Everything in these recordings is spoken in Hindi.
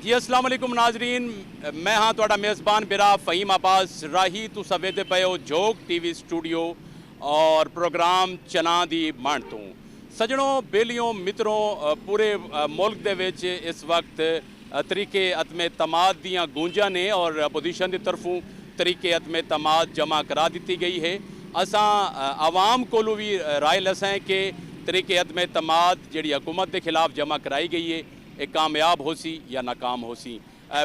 जी अस्सलाम वालेकुम नाजरीन, मैं हाँ तुहाडा मेज़बान बिरा फ़हीम अब्बास राही। तुस वेखदे पे हो जोग टीवी स्टूडियो और प्रोग्राम चना दी मंड तो। सजनों बेलियों मित्रों, पूरे मुल्क दे विच इस वक्त तरीके अतमे तमाद दियाँ गूंजां ने और अपोजिशन की तरफों तरीके अतमे तमाद जमा करा दी गई है। असां आवाम कोलों भी राय लसां कि तरीके अतमे तमाद जी हुकूमत के खिलाफ जमा कराई गई है एक कामयाब हो सी या नाकाम हो सी।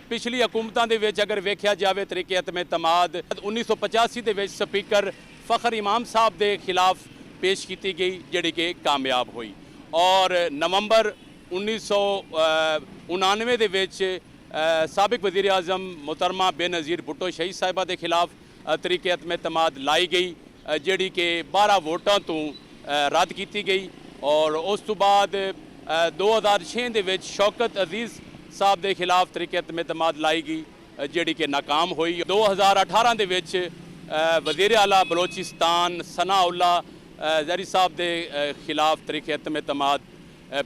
पिछली हुकूमतों के अगर वेख्या जाए तरीके अतमे तमाद 1985 के स्पीकर फ़खर इमाम साहब के खिलाफ पेश की गई जी कि कामयाब हुई और नवंबर 1999 के साबिक वज़ीर आज़म मोहतरमा बेनज़ीर भुट्टो शहीद साहिबा के खिलाफ तरीके अतमे तमाद लाई गई जी कि 12 वोटां तो रद्द की गई और उस तो बाद 2006 के शौकत अजीज़ साहब के खिलाफ तरीके अतमे तमाद लाई गई जी कि नाकाम हुई। 2018 के वज़ीर आला बलोचिस्तान सनाउल्ला ज़री साहब के खिलाफ तरीके अतमे तमाद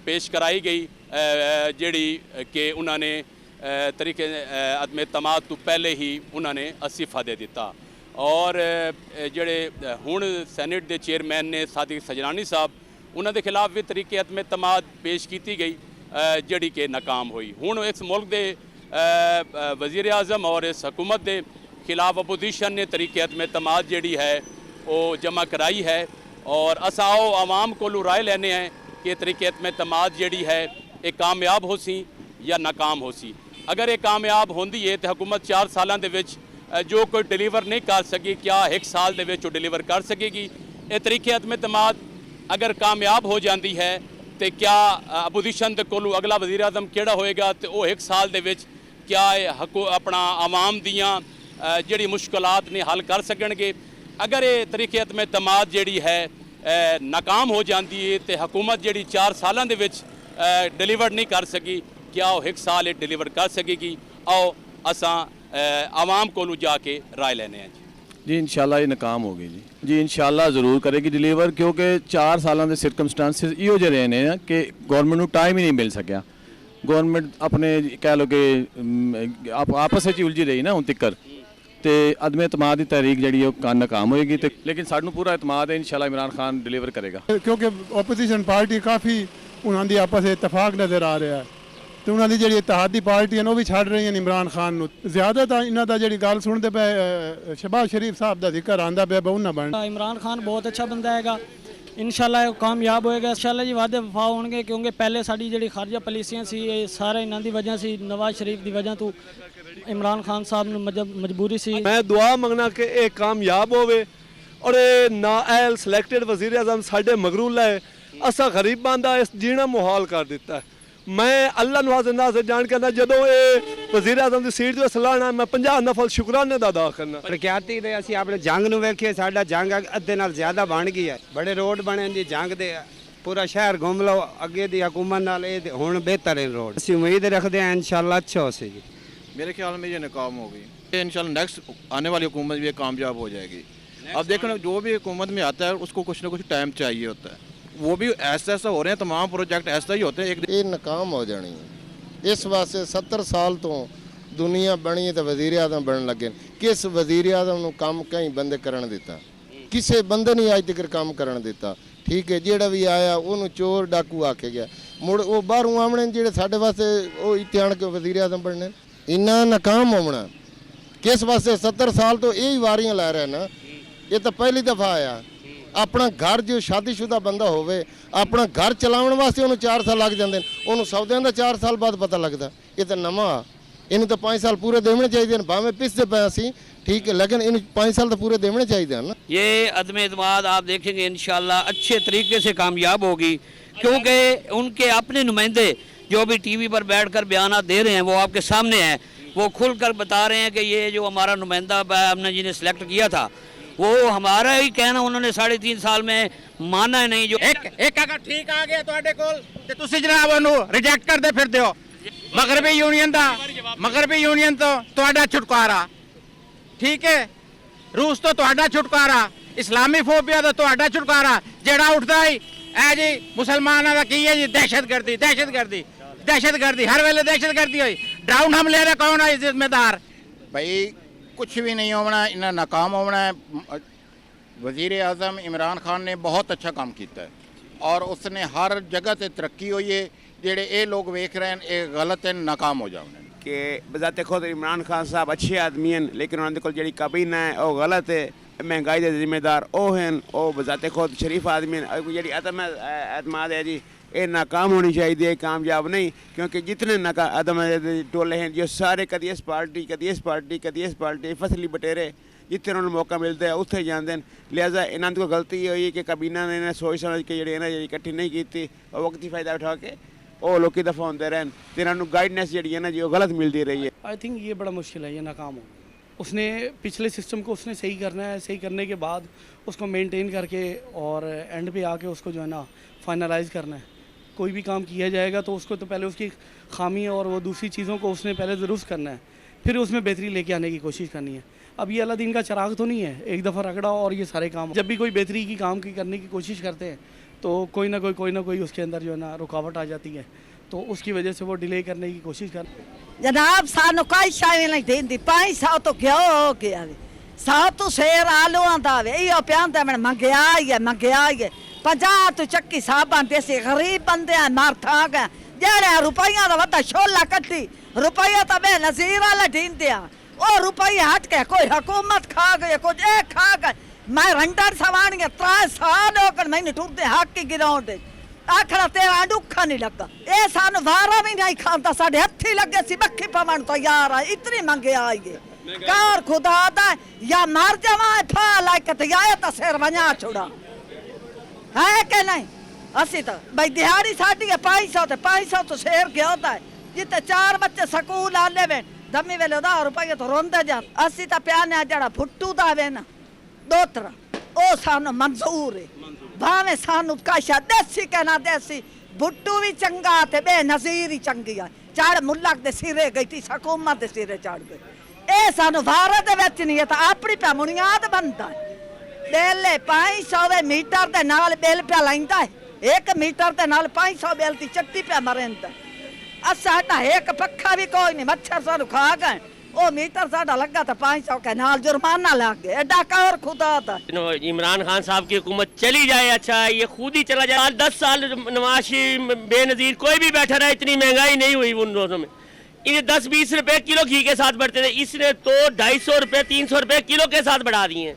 पेश कराई गई जी कि उन्होंने तरीके अतमे तमाद तो पहले ही उन्होंने इस्तीफा दे दिता और जोड़े हुण सैनेट के चेयरमैन ने सादिक सजनानी साहब उन्होंने खिलाफ भी तरीके अतमे तमाद पेश की गई जी कि नाकाम हुई। हुण इस मुल्क के वज़ीर आज़म और इस हुकूमत के खिलाफ अपोजिशन ने तरीके अतमे तमाद जी है वो जमा कराई है और असाओ आवाम को राय लेने हैं कि तरीके अतमे तमाद जी है ये कामयाब हो सी या नाकाम हो सी। अगर ये कामयाब होंदी है तो हुकूमत 4 सालों के जो कोई डिलीवर नहीं कर सकी क्या 1 साल के डिलीवर कर सकेगी। ये तरीके अतमे तमाद अगर कामयाब हो जाती है तो क्या अपोजिशन के कोलों अगला वज़ीर आज़म केड़ा होएगा तो वह 1 साल के क्या अपना आवाम दियाँ जी मुश्किलात ने हल कर सकणगे। अगर ये तरीके अतमे तमाद जी है नाकाम हो जाती है तो हुकूमत जी 4 सालों के डिलीवर नहीं कर सकी क्या वह 1 साल डिलीवर कर सकेगी। आओ असां आवाम को जाके राय लेने हैं जी इंशाल्लाह ये नाकाम होगी जी इंशाल्लाह ज़रूर करेगी डिलीवर क्योंकि 4 सालों के सिरकमस्टांसिस इो जे रहे हैं कि गवर्नमेंट को टाइम ही नहीं मिल सकिया। गवर्नमेंट अपने कह लो कि आपस में उलझी रही ना हूँ तिक्कर तो अदम एतमाद की तहरीक जी नाकाम होएगी तो लेकिन सानू पूरा एतमाद है इंशाल्लाह इमरान खान डिलीवर करेगा क्योंकि ओपोजिशन पार्टी काफ़ी उन्होंने आपस में इतफाक नज़र आ रहा है तो उन्होंने जी इतिहादी पार्टी है वो भी छड़ रही हैं इमरान खान ज़्यादातर इन्हों का जी गल सुनते पे शहबाज शरीफ साहब का जिक्र आंदा पे बहुना बन। इमरान खान बहुत अच्छा बंदा है इंशाल्लाह कामयाब होएगा इंशाल्लाह जी वादे वफा होंगे क्योंकि पहले साड़ी जी खारजा पॉलिसियां सी सारे इन्हों की वजह से नवाज शरीफ की वजह तो इमरान खान साहब मजबूरी सी। मैं दुआ मंगना कि एक कामयाब होवे और नाअहल सिलेक्टेड वज़ीर आज़म साढ़े मगरूल है असा गरीब बंदा इस जीना मुहाल कर दिता है। मैं अल्लाह नवाज से जान के जो ये वज़ीर आज़म की सीट से सलाहना मैं 50 नफल शुकराने अदा करना। प्रख्याति दे असीं अपने जंग नूं वेखिए साडा जंग अद्धे नाल ज़्यादा बन गई है। बड़े रोड बने जी जंग दे पूरा शहर घूम लो अगे दी हुकूमत नाल हुण बेहतर है रोड। असीं उम्मीद रखते हैं इंशाल्लाह अच्छा हो सी। मेरे ख्याल में ये नाकाम होगी इंशाल्लाह नेक्स्ट आने वाली हुकूमत भी कामयाब हो जाएगी। अब देखना जो भी हुकूमत में आता है उसको कुछ ना कुछ टाइम चाहिए होता है वो भी ऐसा हो रहे हैं तमाम प्रोजेक्ट ऐसा ही होते हैं एक नाकाम हो जानी है। इस वास्ते 70 साल तो दुनिया बनी है तो वज़ीर आज़म बनने लगे किस वज़ीर आज़म को काम कई बंदे करन दिता किसी बंदे नहीं अज तक काम करन दिता। ठीक है जेड़ा भी आया उन्होंने चोर डाकू आके गया मुड़ वो बाहरों आमने जेडे साडे वास्ते वो इत्थे आण के वज़ीर आज़म बनने इन्ना नाकाम होना किस वास्ते 70 साल तो यही वारियां लै रहे ना। ये तो पहली दफ़ा आया अपना घर जो शादीशुदा बंदा होवे अपना घर चलाने वास्ते उन्होंने 4 साल लग जाते हैं उन्होंने सौदे का 4 साल बाद पता लगता। ये तो नवा इन तो 5 साल पूरे देने चाहिए भावें पिसते पे असी ठीक है लेकिन इन 5 साल तो पूरे देने चाहिए ना। ये अदम एतमाद आप देखेंगे इंशाल्लाह अच्छे तरीके से कामयाब होगी क्योंकि उनके अपने नुमाइंदे जो भी टीवी पर बैठकर बयान दे रहे हैं वो आपके सामने हैं। वो खुलकर बता रहे हैं कि ये जो हमारा नुमाइंदा हमने जिन्हें सिलेक्ट किया था वो हमारा ही कहना उन्होंने 3.5 साल में माना है नहीं। जो एक अगर ठीक आ गया तुहाडे कोल ते तुसीं जनाब उन्हों रिजेक्ट करदे फिरदे हो। मगरबी यूनियन तो तुहाडा छुटकारा ठीक है रूस तो तुहाडा छुटकारा इस्लामी फोबिया तो तुहाडा छुटकारा जेड़ा उठदा ही ऐ जी मुसलमानां दा की है जी दहशतगर्दी हर वेले दहशतगर्दी होई ड्राउन हमले का कौन है जिम्मेदार? भाई कुछ भी नहीं होना, इन्हें नाकाम होना है। वज़ीर आज़म इमरान खान ने बहुत अच्छा काम किया है और उसने हर जगह से तरक्की हुई है। जेड़े ये लोग वेख रहे हैं ये गलत है, नाकाम हो जाओ कि बजाते खुद इमरान खान साहब अच्छे आदमी हैं, लेकिन उन्होंने को जी काबीना है वो गलत है। महंगाई के जिम्मेदार वो हैं, वो बजाते खुद शरीफ आदमी हैं। जी अदम एतमाद है जी ये नाकाम होनी चाहिए, कामयाब नहीं। क्योंकि जितने अदम टोले हैं जो सारे कदी इस पार्टी कदी इस पार्टी कदी इस पार्टी फसली बटेरे जितने उन्होंने मौका मिलता है उत्थे जाते हैं। लिहाजा इन्होंने को गलती हुई कि काबीना ने इन्हें सोच समझ के जी इकट्ठी नहीं की और वक्ती फ़ायदा उठा के वो लोग दफा होते रहन तो इन्होंने गाइडनेस जी है ना जी गलत मिलती रही है। आई थिंक ये बड़ा मुश्किल है, ये नाकाम हो। उसने पिछले सिस्टम को उसने सही करना है, सही करने के बाद उसको मेंटेन करके और एंड पे आके उसको जो है ना फाइनलाइज करना है। कोई भी काम किया जाएगा तो उसको तो पहले उसकी खामी और वो दूसरी चीज़ों को उसने पहले दुरुस्त करना है, फिर उसमें बेहतरी लेके आने की कोशिश करनी है। अब ये अलादीन का चिराग तो नहीं है, एक दफ़ा रगड़ा और ये सारे काम। जब भी कोई बेहतरी की काम की करने की कोशिश करते हैं तो कोई ना कोई उसके अंदर जो है ना रुकावट आ जाती है, तो उसकी वजह से वो डिले करने की कोशिश कर। जनाब सानू कोई शायद नहीं देंदी 500 तो क्यों हो गया वे 100 तो शेर आलू आंदा वे यो प्यांदा मैं मंगया है 50 तो चक्की साहबां देसी गरीब बंदे हैं मार था गए जेड़े रुपया दा वदा छोला कट्टी रुपया तो बे नज़ीर वाला ढींदे ओ रुपया हट के कोई हुकूमत खा गई कुछ ए खा गए। मैं रंडर सवान के 3 साल हो गए मैंने टूटते हक की गिराउंड आखड़ा तेरा दुखा नहीं लगा ये सानू वारा भी नहीं खाता साढ़े हथी लगे सी बखी पवन तो यार इतनी मंगे आई कार खुदा दा या मर जावा फा लायक तो या तो सिर वना छोड़ा है कि नहीं। असी तो भाई दिहाड़ी साड़ी 500 तो शेर गया होता है जिते 4 बच्चे स्कूल आले वे दमी वेले 10 रुपये तो रोंदे जा। असी तो प्याने जड़ा फुट्टू दा वे ना दोतरा ओ सानू मंजूर है भावे सानू काशा देसी कहना देसी भुट्टू भी चंगा थे बे नज़ीर ही चंगी है चढ़ मुल्लक दे सिरे गई थी हुकूमत दे सिरे चढ़ गई ए सानू भारत दे विच नहीं है तो अपनी पे बुनियाद बनता है। डेले 500 मीटर दे नाल बिल पे लाइंदा है 1 मीटर दे नाल 500 बिल दी चट्टी पे मरेंदा असा एक पक्खा भी कोई नहीं मच्छर सानू खा गए ओ मीटर साडा लगा तो 500 के नाल जुर्माना लग गया एडा का और खुदा था। इमरान खान साहब की हुकूमत चली जाए अच्छा ये खुद ही चला जाए। 10 साल नवाज शरीफ बेनज़ीर कोई भी बैठा रहा इतनी महंगाई नहीं हुई उन दोनों में। इन्हें 10-20 रुपए किलो घी के साथ बढ़ते थे, इसने तो 250 रुपए 300 रुपए किलो के साथ बढ़ा दिए हैं।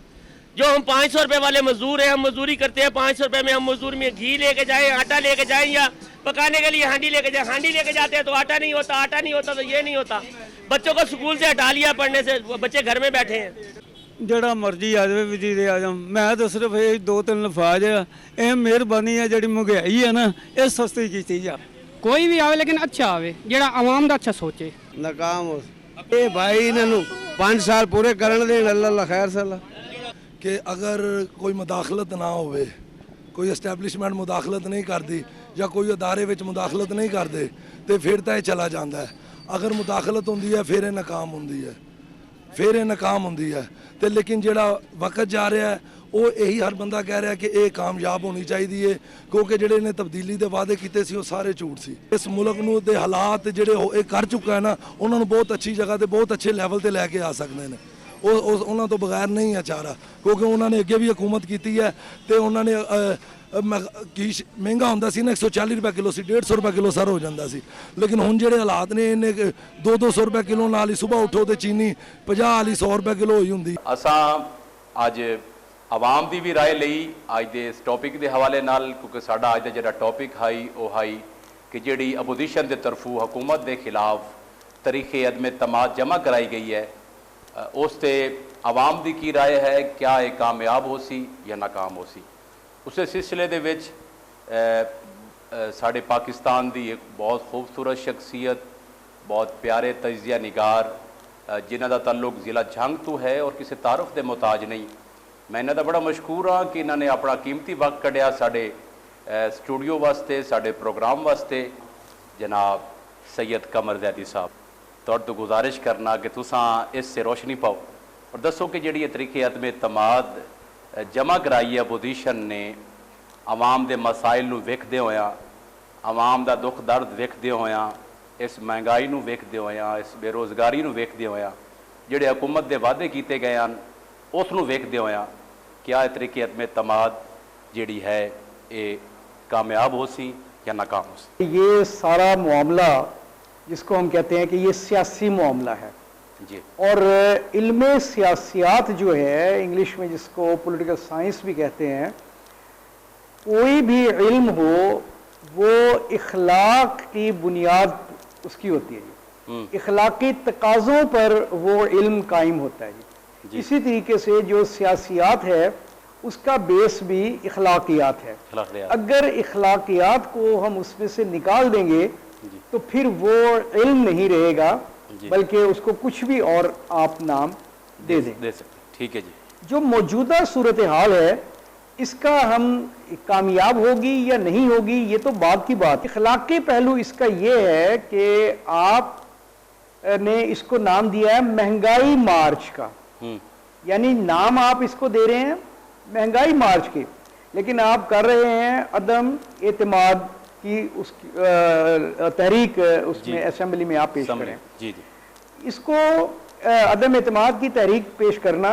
जो हम 500 रुपए वाले मजदूर हैं हम मजदूरी करते हैं 500 रुपए में हम मजदूर में घी लेके जाएं आटा लेके जाएं या पकाने के लिए हांडी लेके जाएं। हांडी लेके जाते हैं तो आटा नहीं होता तो ये नहीं होता। बच्चों को स्कूल से हटा लिया पढ़ने से, बच्चे घर में बैठे हैं। जड़ा मर्जी आ जाए वजीर आजम मैं तो सिर्फ ये 2-3 लफाज ये मेहरबानी है जी महंगाई है ना ये सस्ती की जा कोई भी आवे लेकिन अच्छा आवे जेड़ा आवाम दा अच्छा सोचे। नाकाम हो ए भाई इन्हों 5 साल पूरे करन दे अल्लाह खैर सला कि अगर कोई मुदाखलत ना होवे कोई एस्टैबलिशमेंट मुदाखलत नहीं करती या कोई अदारे विच मुदाखलत नहीं करते तो फिर तो यह चला जाता है। अगर मुदाखलत होंदी है फिर यह नाकाम होंदी है तो लेकिन जिहड़ा वक्त जा रहा है वो यही हर बंदा कह रहा है कि ये कामयाब होनी चाहिए क्योंकि जिहड़े ने तब्दीली के वादे किए सी वो सारे झूठ सी। इस मुल्क नूं दे हालात जिहड़े कर चुका है ना उन्होंने बहुत अच्छी जगह ते बहुत अच्छे लैवल ते लैके आ सकते हैं। उन्होंने तो बगैर नहीं है चारा क्योंकि उन्होंने अगे भी हुकूमत की है तो उन्होंने महंगा होंदा सी ना 140 रुपए किलो सी 150 रुपए किलो सर हो जाता सी। लेकिन हुण जिहड़े हालात ने इन्हें 200 रुपए किलो नाल ही सुबह उठो तो चीनी 50 वाली 100 रुपए किलो होई हुंदी। असां अज आवाम की भी राय लई अज दे इस टॉपिक के हवाले नाल क्योंकि साडा अज दा जिहड़ा टॉपिक हाई वो हाई कि जिहड़ी अपोजिशन के तरफों हुकूमत के खिलाफ तरीके अदम तमाद जमा कराई गई है उस ते आवाम की की राय है क्या ये कामयाब हो सी या नाकाम हो सी। उस सिलसिले दे विच साढ़े पाकिस्तान की एक बहुत खूबसूरत शख्सियत बहुत प्यारे तजिया निगार जिन्हों का ताल्लुक ज़िला झंग तो है और किसी तारुफ के मुहताज नहीं। मैं इन्हों का बड़ा मशहूर हाँ कि इन्होंने अपना कीमती वक्त कढ़िया साढ़े स्टूडियो वास्ते साढ़े प्रोग्राम वास्ते। जनाब सैयद कमर ज़ैदी साहब तुहाडे तो गुजारिश करना कि तुसां इससे रोशनी पाओ और दसो कि जिहड़ी तरीके अदम तमाद जमा कराई है अपोजिशन ने आवाम के मसाइल नूं वेखदे होया आवाम का दुख दर्द वेखदे होया इस महंगाई नूं वेखदे होया, इस बेरोज़गारी नूं वेखदे होया, जिहड़े हुकूमत दे वादे कीते गए हैं उस नूं वेखदे होया, क्या तरीके अदम एतमाद जिहड़ी है ये कामयाब हो सी या नाकाम हो सी? ये सारा मामला जिसको हम कहते हैं कि ये सियासी मामला है जी, और इल्म सियासियात जो है, इंग्लिश में जिसको पॉलिटिकल साइंस भी कहते हैं, कोई भी इल्म हो वो इखलाक की बुनियाद उसकी होती है जी, इखलाकी तकाज़ों पर वो इल्म कायम होता है जी। इसी तरीके से जो सियासियात है उसका बेस भी इखलाकियात है। अगर इखलाकियात को हम उसमें से निकाल देंगे तो फिर वो इल्म नहीं रहेगा, बल्कि उसको कुछ भी और आप नाम दे सकते। ठीक है जी। जो मौजूदा सूरत हाल है इसका हम कामयाब होगी या नहीं होगी ये तो बात की बात। इखलाकी पहलू इसका ये है कि आप ने इसको नाम दिया है महंगाई मार्च का, यानी नाम आप इसको दे रहे हैं महंगाई मार्च के, लेकिन आप कर रहे हैं अदम एतमाद की उसकी तहरीक उसमें असेंबली में आप पेश करें। जी जी। इसको अदम एतमाद की तहरीक पेश करना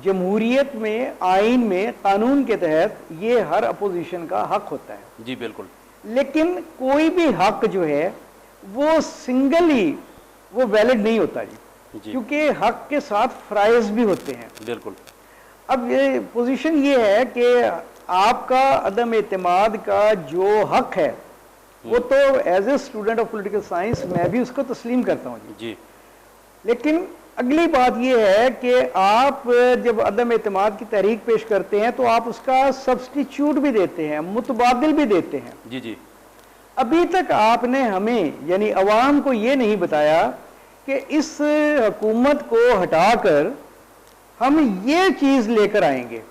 जमहूरियत में, आइन में, कानून के तहत ये हर अपोजिशन का हक होता है। जी बिल्कुल। लेकिन कोई भी हक जो है वो सिंगली वो वैलिड नहीं होता जी, क्योंकि हक के साथ फ़राइज़ भी होते हैं। बिल्कुल। अब ये पोजीशन ये है कि आपका अदम एतमाद का जो हक है वो तो as a student of political science मैं भी उसको तस्लीम करता हूँ जी। लेकिन अगली बात यह है कि आप जब अदम एतमाद की तहरीक पेश करते हैं तो आप उसका सब्स्टिट्यूट भी देते हैं, मुतबादिल भी देते हैं। जी जी। अभी तक आपने हमें यानी अवाम को ये नहीं बताया कि इस हुकूमत को हटाकर हम ये चीज़ लेकर आएंगे,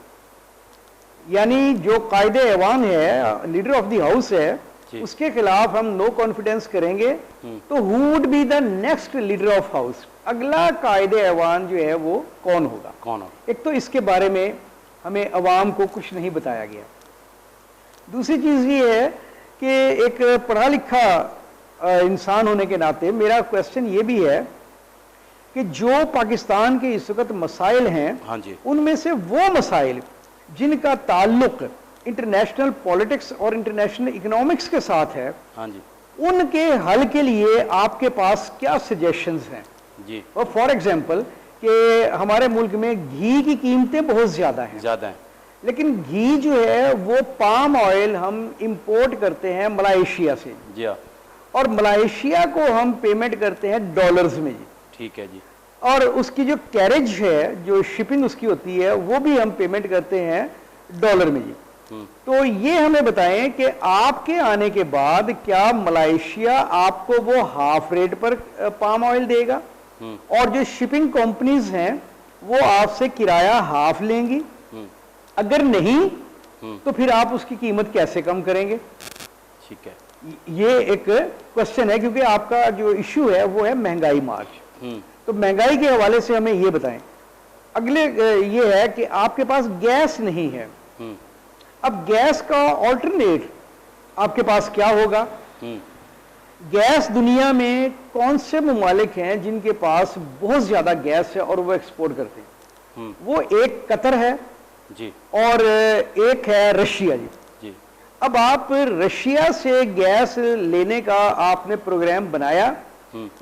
यानी जो कायदे ऐवान है, लीडर ऑफ द हाउस है, उसके खिलाफ हम नो कॉन्फिडेंस करेंगे तो who would be the next leader of house, अगला कायदे ऐवान जो है वो कौन होगा? कौन होगा? एक तो इसके बारे में हमें अवाम को कुछ नहीं बताया गया। दूसरी चीज़ ये है कि एक पढ़ा लिखा इंसान होने के नाते मेरा क्वेश्चन ये भी है कि जो पाकिस्तान के इस वक्त मसाइल हैं, हाँ जी, उनमें से वो मसाइल जिनका ताल्लुक इंटरनेशनल पॉलिटिक्स और इंटरनेशनल इकोनॉमिक्स के साथ है, हाँ जी, उनके हल के लिए आपके पास क्या सजेशंस हैं? जी। और फॉर एग्जांपल कि हमारे मुल्क में घी की कीमतें बहुत ज़्यादा हैं, लेकिन घी जो है वो पाम ऑयल हम इंपोर्ट करते हैं मलाइशिया से, जी हाँ, और मलाइशिया को हम पेमेंट करते हैं डॉलर्स में जी। ठीक है जी। और उसकी जो कैरेज है, जो शिपिंग उसकी होती है, वो भी हम पेमेंट करते हैं डॉलर में जी। तो ये हमें बताएं कि आपके आने के बाद क्या मलाइशिया आपको वो हाफ रेट पर पाम ऑयल देगा, और जो शिपिंग कंपनीज हैं वो आपसे किराया हाफ लेंगी? अगर नहीं तो फिर आप उसकी कीमत कैसे कम करेंगे? ठीक है, ये एक क्वेश्चन है, क्योंकि आपका जो इश्यू है वो है महंगाई मार्च। तो महंगाई के हवाले से हमें ये बताएं। अगले ये है कि आपके पास गैस नहीं है, अब गैस का ऑल्टरनेट आपके पास क्या होगा? गैस दुनिया में कौन से ममालिक हैं जिनके पास बहुत ज्यादा गैस है और वो एक्सपोर्ट करते हैं? वो एक कतर है जी, और एक है रशिया जी। जी। अब आप रशिया से गैस लेने का आपने प्रोग्राम बनाया,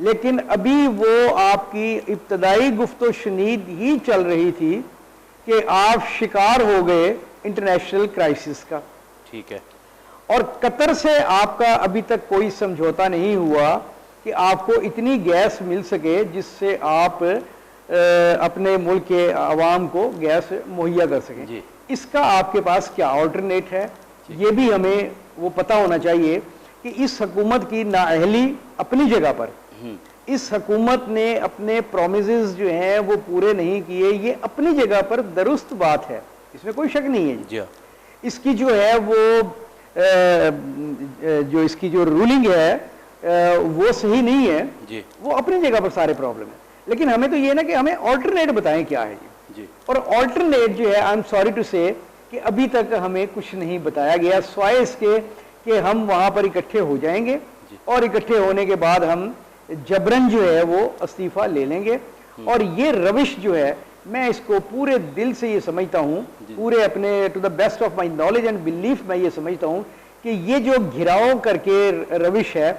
लेकिन अभी वो आपकी इब्तदाई गुफ्तो शनीद ही चल रही थी कि आप शिकार हो गए इंटरनेशनल क्राइसिस का। ठीक है। और कतर से आपका अभी तक कोई समझौता नहीं हुआ कि आपको इतनी गैस मिल सके जिससे आप अपने मुल्क के अवाम को गैस मुहैया कर सकें जी। इसका आपके पास क्या ऑल्टरनेट है? ये भी हमें वो पता होना चाहिए कि इस हुकूमत की नाअहली अपनी जगह पर, इस हुकूमत ने अपने प्रोमिसेस जो हैं वो पूरे नहीं किए, ये अपनी जगह पर दुरुस्त बात है, इसमें कोई शक नहीं है जी। इसकी जो है वो जो इसकी जो रूलिंग है वो सही नहीं है जी। वो अपनी जगह पर सारे प्रॉब्लम है, लेकिन हमें तो ये ना कि हमें ऑल्टरनेट बताएं क्या है जी। और ऑल्टरनेट जो है, आई एम सॉरी टू से, कि अभी तक हमें कुछ नहीं बताया गया, स्वाय इसके कि हम वहां पर इकट्ठे हो जाएंगे और इकट्ठे होने के बाद हम जबरन जो है वो इस्तीफा ले लेंगे। और ये रविश जो है, मैं इसको पूरे दिल से ये समझता हूँ, पूरे अपने to the best of my knowledge and belief मैं ये समझता हूँ कि ये जो घिराव करके रविश है,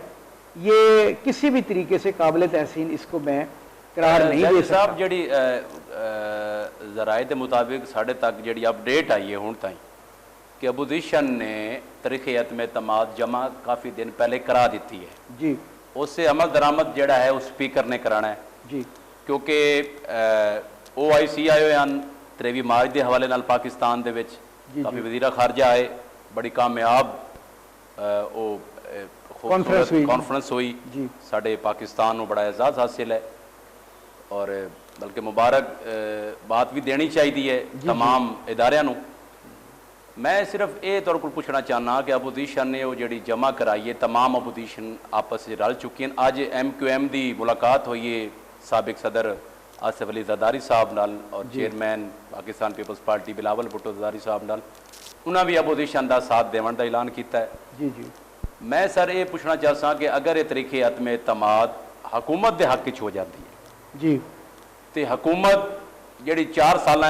ये किसी भी तरीके से काबिल तहसीन इसको मैं करार नहीं दे सकता। साहब जी जराए के मुताबिक साढ़े तक जी अपडेट आई है हूँ ताई कि अपोजिशन ने तरीक़े अदम एतमाद जमा काफ़ी दिन पहले करा दी है जी, उससे अमल दरामद जड़ा है उस स्पीकर ने कराना है जी, क्योंकि OIC आए हुए हैं 23 मार्च के हवाले नाल पाकिस्तान दे विच काफ़ी वज़ीर खारजा आए, बड़ी कामयाब कॉन्फ्रेंस हुई, साढ़े पाकिस्तान को बड़ा एजाज़ हासिल है और बल्कि मुबारक बात भी देनी चाहिए है तमाम इदारियां नूं। मैं सिर्फ ये तौर पर पूछना चाहना कि अपोजिशन ने वो जी जमा कराई है, तमाम अपोजिशन आपस में रल चुकी हैं। अज MQM की मुलाकात हुई है साबिक सदर आसिफ अली ज़रदारी साहब नाल और चेयरमैन पाकिस्तान पीपल्स पार्टी बिलावल भुट्टो ज़रदारी साहब नाल, उन्हें भी अपोजिशन का साथ देने का ऐलान किया है। जी जी, मैं सर ये पूछना चाहता कि अगर ये तरीके अदम एतमाद हुकूमत के हक हो जाती है जी, तो हुकूमत जी 4 साल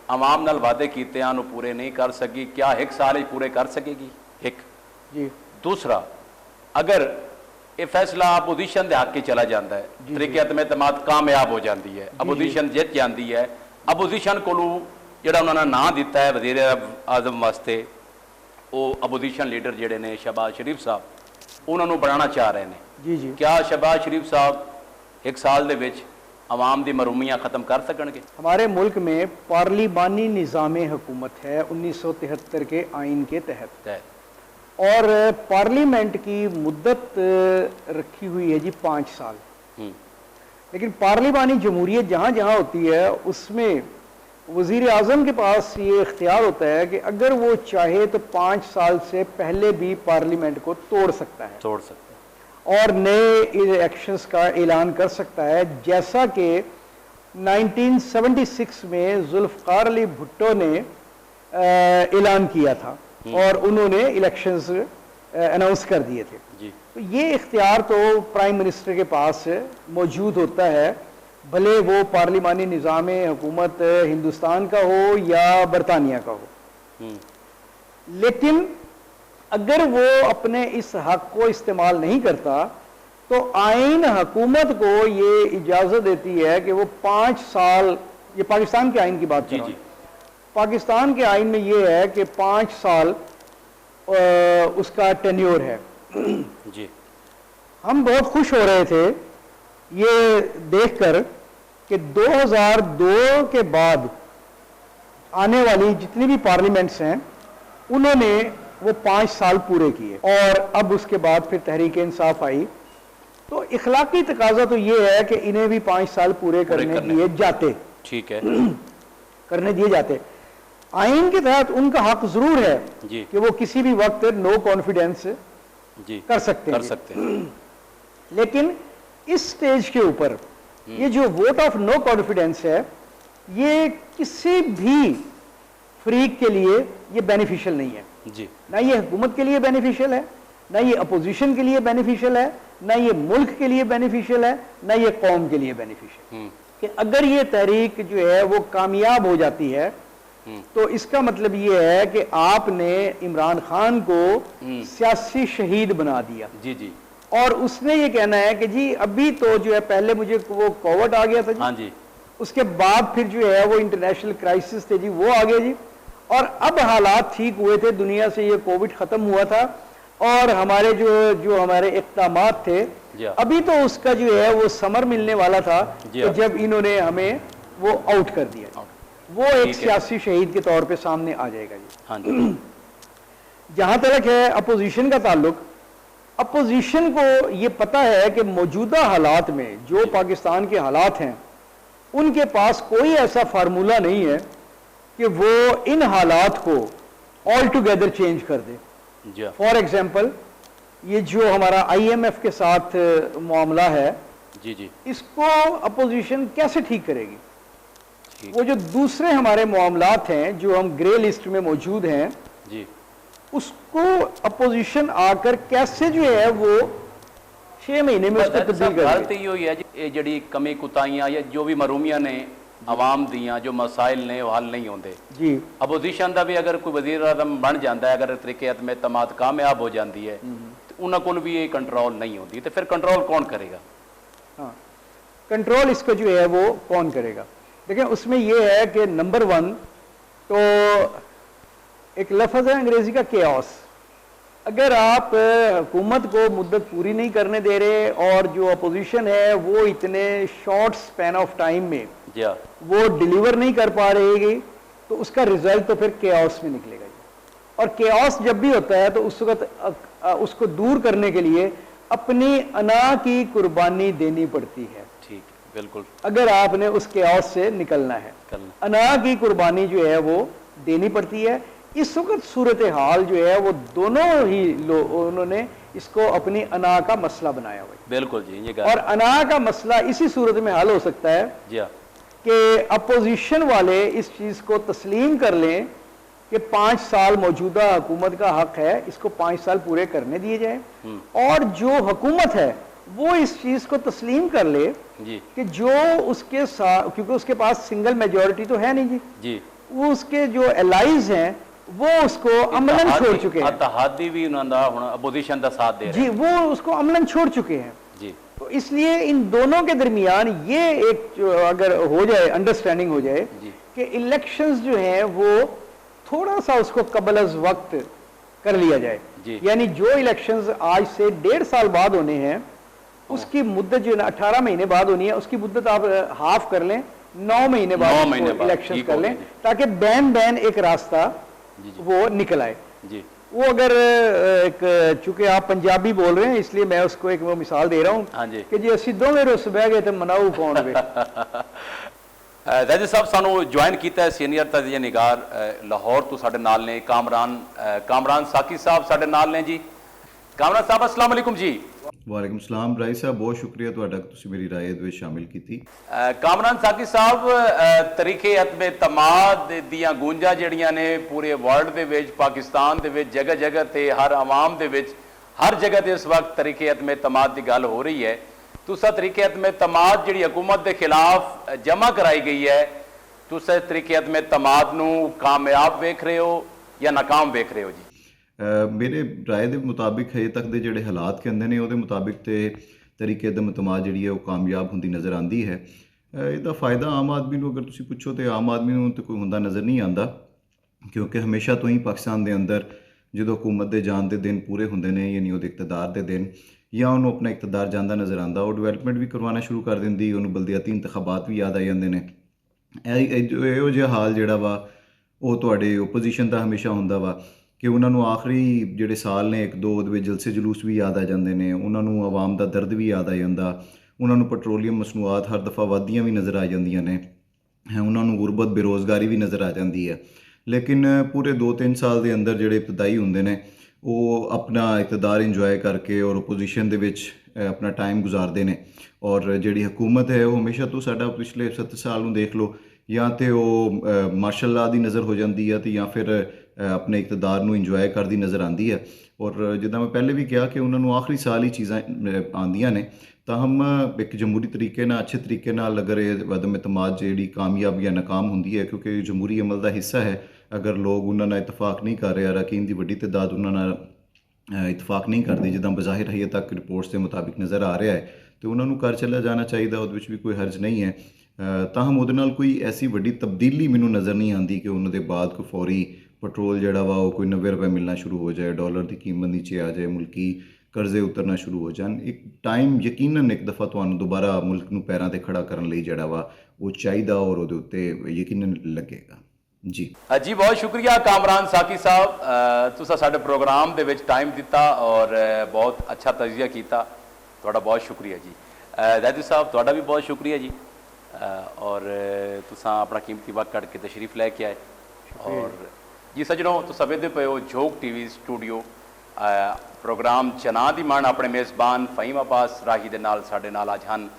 आवाम नाल वादे किए हैं पूरे नहीं कर सकी, क्या 1 साल पूरे कर सकेगी? एक जी, दूसरा, अगर ये फैसला अपोजिशन के हक चला जाता है, तरीके अदम एतमाद कामयाब हो जाती है, अपोजिशन जित जाती है, अपोजिशन को जोड़ा उन्होंने ना दिता है वज़ीर आज़म वास्ते, वो अपोजिशन लीडर जोड़े ने शहबाज शरीफ साहब उन्होंने बनाना चाह रहे हैं। जी जी, क्या शहबाज शरीफ साहब 1 साल दे विच आवाम दी मरूमियाँ ख़त्म कर सकणगे? हमारे मुल्क में पार्लिमानी निज़ाम हुकूमत है 1973 के आइन के तहत, और पार्लियामेंट की मुद्दत रखी हुई है जी 5 साल। लेकिन पार्लिमानी जमहूरियत जहाँ जहाँ होती है उसमें वज़ीर आज़म के पास ये इख्तियार होता है कि अगर वो चाहे तो 5 साल से पहले भी पार्लियामेंट को तोड़ सकता है और नए इलेक्शंस का ऐलान कर सकता है, जैसा कि 1976 में जुल्फ़िकार अली भुट्टो ने ऐलान किया था और उन्होंने इलेक्शंस अनाउंस कर दिए थे। तो ये इख्तियार तो प्राइम मिनिस्टर के पास मौजूद होता है, भले वो पार्लिमानी निज़ाम हुकूमत हिंदुस्तान का हो या बरतानिया का हो। लेकिन अगर वो अपने इस हक को इस्तेमाल नहीं करता तो आइन हुकूमत को ये इजाज़त देती है कि वो 5 साल, ये पाकिस्तान के आइन की बात कर रहा हूं, पाकिस्तान के आइन में ये है कि 5 साल उसका टेन्योर है। जी, हम बहुत खुश हो रहे थे ये देखकर कि 2002 के बाद आने वाली जितनी भी पार्लियामेंट्स हैं उन्होंने वो 5 साल पूरे किए, और अब उसके बाद फिर तहरीक इंसाफ आई, तो इखलाकी तकाजा तो ये है कि इन्हें भी 5 साल पूरे करने दिए जाते। ठीक है, करने दिए जाते। आइन के तहत उनका हक जरूर है कि वो किसी भी वक्त नो कॉन्फिडेंस कर सकते हैं। लेकिन इस स्टेज के ऊपर ये जो वोट ऑफ नो कॉन्फिडेंस है, ये किसी भी फरीक के लिए ये बेनिफिशियल नहीं है जी, ना ये हुकूमत के लिए बेनिफिशियल है, ना ये अपोजिशन के लिए बेनिफिशियल है, ना ये मुल्क के लिए बेनिफिशियल है, ना ये कौम के लिए बेनिफिशियल। कि अगर ये तहरीक जो है वो कामयाब हो जाती है तो इसका मतलब ये है कि आपने इमरान खान को सियासी शहीद बना दिया। जी जी, और उसने ये कहना है कि जी अभी तो जो है पहले मुझे वो कोविड आ गया था जी, हाँ जी, उसके बाद फिर जो है वो इंटरनेशनल क्राइसिस थे जी, वो आ गया जी, और अब हालात ठीक हुए थे, दुनिया से ये कोविड ख़त्म हुआ था और हमारे जो हमारे इक़दामात थे, अभी तो उसका जो है वो समर मिलने वाला था तो जब इन्होंने हमें वो आउट कर दिया, वो एक सियासी शहीद के तौर पे सामने आ जाएगा जी। हाँ जी। जहाँ तक है अपोजिशन का ताल्लुक, अपोजिशन को ये पता है कि मौजूदा हालात में जो पाकिस्तान के हालात हैं उनके पास कोई ऐसा फार्मूला नहीं है कि वो इन हालात को ऑल टुगेदर चेंज कर दे। फॉर एग्जाम्पल ये जो हमारा IMF के साथ मामला है जी जी, इसको अपोजिशन कैसे ठीक करेगी? वो जो दूसरे हमारे मामलात हैं जो हम ग्रे लिस्ट में मौजूद हैं जी, उसको अपोजिशन आकर कैसे जो है वो 6 महीने में उसको तब्दील कर गल तो यो ही है जी, ये जड़ी कमी कुताइयां या जो भी मरूमियां ने आवाम दियां जो मसाइल ने वो हल नहीं होंदे जी। अपोजिशन का भी अगर कोई वजीर आज़म बन जाता है, अगर तरीके अदम तमाद कामयाब हो जाती है तो उन्होंने को भी ये कंट्रोल नहीं होती, तो फिर कंट्रोल कौन करेगा? हाँ, कंट्रोल इसको जो है वो कौन करेगा? देखिए उसमें ये है कि नंबर 1 तो एक लफ्ज़ है अंग्रेजी का केओस। अगर आप हुकूमत को मुद्दत पूरी नहीं करने दे रहे और जो अपोजिशन है वो इतने शॉर्ट स्पैन ऑफ टाइम में वो डिलीवर नहीं कर पा रहेगी तो उसका रिजल्ट तो फिर केओस में निकलेगा। और केओस जब भी होता है तो उस वक्त उसको दूर करने के लिए अपनी अना की कुर्बानी देनी पड़ती है। ठीक, बिल्कुल। अगर आपने उस केओस से निकलना है, अना की कुर्बानी जो है वो देनी पड़ती है। इस वक्त सूरत हाल जो है वो दोनों ही लोग उन्होंने इसको अपनी अना का मसला बनाया हुआ है। बिल्कुल जी, ये और अना का मसला इसी सूरत में हल हो सकता है जी कि अपोजिशन वाले इस चीज़ को तस्लीम कर लें कि 5 साल मौजूदा हुकूमत का हक है, इसको 5 साल पूरे करने दिए जाए, और जो हुकूमत है वो इस चीज़ को तस्लीम कर ले कि जो उसके साथ, क्योंकि उसके पास सिंगल मेजॉरिटी तो है नहीं जी, वो उसके जो एलाइज हैं वो उसको अमलन छोड़ चुके हैं, इत्तेहादी भी अपोजिशन का साथ दे रहे हैं जी, वो उसको अमलन छोड़ चुके हैं जी। तो इसलिए इन दोनों के दरमियान ये एक अगर हो जाए, अंडरस्टैंडिंग हो जाए कि इलेक्शंस जो हैं वो थोड़ा सा उसको कबल अज वक्त कर लिया जाए, यानी जो इलेक्शंस आज से 1.5 साल बाद होने हैं उसकी मुद्दत जो है 18 महीने बाद होनी है, उसकी मुद्दत आप हाफ कर लें, 9 महीने बाद इलेक्शन कर लें, ताकि बैन बैन एक रास्ता वो निकल आए जी। वो अगर एक, चूंकि आप पंजाबी बोल रहे हैं इसलिए मैं उसको एक वो मिसाल दे रहा हूँ कि जी असी दोवें रुस बह गए तो मनाऊ कौन वे। ज़ैदी साहब सानू ज्वाइन किया सीनियर तजिया निगार लाहौर तो साडे नाल ने कामरान साकी साहब साडे नाल ने जी। कामरान साहब अस्सलाम वालेकुम जी। वालेकुम सलाम राय साहब, बहुत शुक्रिया तुहाडा कि तुसीं मेरी राय दे विच शामिल कीती। कामरान साकी साहब, तरीके अतमे तमाद दियां गूंजां जिहड़ियां ने पूरे वर्ल्ड दे विच, पाकिस्तान दे विच, जगह जगह ते हर आवाम दे विच हर जगह ते इस वक्त तरीके अतमे तमाद की गल हो रही है। तुसा तरीके अतमे तमाद जिहड़ी हुकूमत के खिलाफ जमा कराई गई है, तुसा तरीके अतमे तमाद नूं कामयाब वेख रहे हो या नाकाम वेख रहे हो जी? मेरे राय के मुताबिक हजे तक के जोड़े हालात कहते हैं वो मुताबिक तो तरीके तमाद जी है वो कामयाब होंगी नज़र आती है। इसका फ़ायदा आम आदमी को अगर तुम पुछो तो आम आदमी को तो कोई होंदा नज़र नहीं आता, क्योंकि हमेशा तो ही पाकिस्तान के अंदर जो हुकूमत के जान के दिन पूरे होंगे ने, यानी वो इकतदार के दिन या उन्होंने अपना इकतदार जाता नज़र आता, वो डिवेलपमेंट भी करवाना शुरू कर देंगी, उन्होंने बलदियाती इंतखाबात भी याद आ जाते हैं। इहो जिहा हाल जोड़ा वा वो तुहाडे ओपोजिशन का हमेशा होंदा वा कि उन्होंने आखिरी जोड़े साल ने 1-2 जलसे जुलूस भी याद आ जाते हैं, उन्होंने आवाम का दर्द भी याद आ जाता, उन्होंने पेट्रोलियम मसनूआत हर दफ़ा वधियां भी नज़र आ जांदियां ने, उन्होंने गुरबत बेरोज़गारी भी नज़र आ जाती है। लेकिन पूरे 2-3 साल के अंदर जोड़े इब्तदाई होंगे ने वो अपना इकतदार इंजॉय करके और ओपोजिशन दे विच अपना टाइम गुजारते हैं, और जिहड़ी हुकूमत है वो हमेशा तो साडा पिछले 7 साल नूं देख लो, या तो वो मार्शल लॉ की नज़र हो जाती है, तो या फिर अपने इकतदार नूं इंजॉय करती नज़र आती है। और जिदा मैं पहले भी कहा कि उन्होंने आखिरी साल ही चीज़ां आंदियां ने, तो हम एक जमहूरी तरीके नाल, अच्छे तरीके नाल अगर अदम एतमाद जी कामयाब या नाकाम होंदी है, क्योंकि जमहूरी अमल का हिस्सा है, अगर लोग उन्होंने इतफाक नहीं कर रहे, अरकान की वड्डी तादाद उन्होंने इतफाक नहीं करती जिदा बज़ाहिर हजे तक रिपोर्ट्स के मुताबिक नज़र आ रहा है, तो उन्होंने कर चला जाना चाहिए, उस भी कोई हर्ज नहीं है। ताहम उहदे नाल कोई ऐसी वड्डी तब्दीली मैनू नज़र नहीं आती कि उन्होंने बाद कोई फौरी पेट्रोल जोड़ा वा कोई 90 रुपए मिलना शुरू हो जाए, डॉलर की कीमत नीचे आ जाए, मुल्की कर्जे उतरना शुरू हो जाए। एक टाइम यकीनन एक दफ़ा तुहानू दोबारा मुल्क नूं पैरां ते खड़ा करन लई जिहड़ा वा वो चाहिदा और उहदे उत्ते यकीनन लगेगा जी। जी बहुत शुक्रिया कामरान साकी साहब, तुसा साडे प्रोग्राम दे विच टाइम दिता और बहुत अच्छा तजिया किया, तुहाडा बहुत शुक्रिया जी। ज़ैदी साहब तुहाडा भी बहुत शुक्रिया जी, और तुसा अपना कीमती वक्त कढ़ के तशरीफ लैके आए। और जी सजनों, तुसा वेखदे पे हो झोक टीवी स्टूडियो प्रोग्राम जना दी मन, अपने मेज़बान फ़हीम अब्बास राही दे नाल साडे नाल अज हन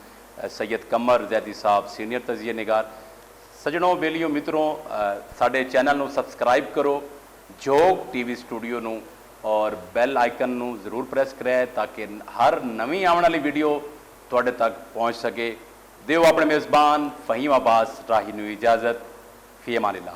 सैयद कमर ज़ैदी साहब सीनियर तजिया निगार। सजनों बेलियो मित्रों, साडे चैनल नूं सबसक्राइब करो, झोक टीवी स्टूडियो नूं और बैल आइकन नू जरूर प्रेस करें ताकि हर नवी आने वाली वीडियो तुहाडे तक पहुँच सके। दिओ अपने मेज़बान फ़हीम अब्बास राही नू इजाज़त। फ़ी अमानिल्लाह।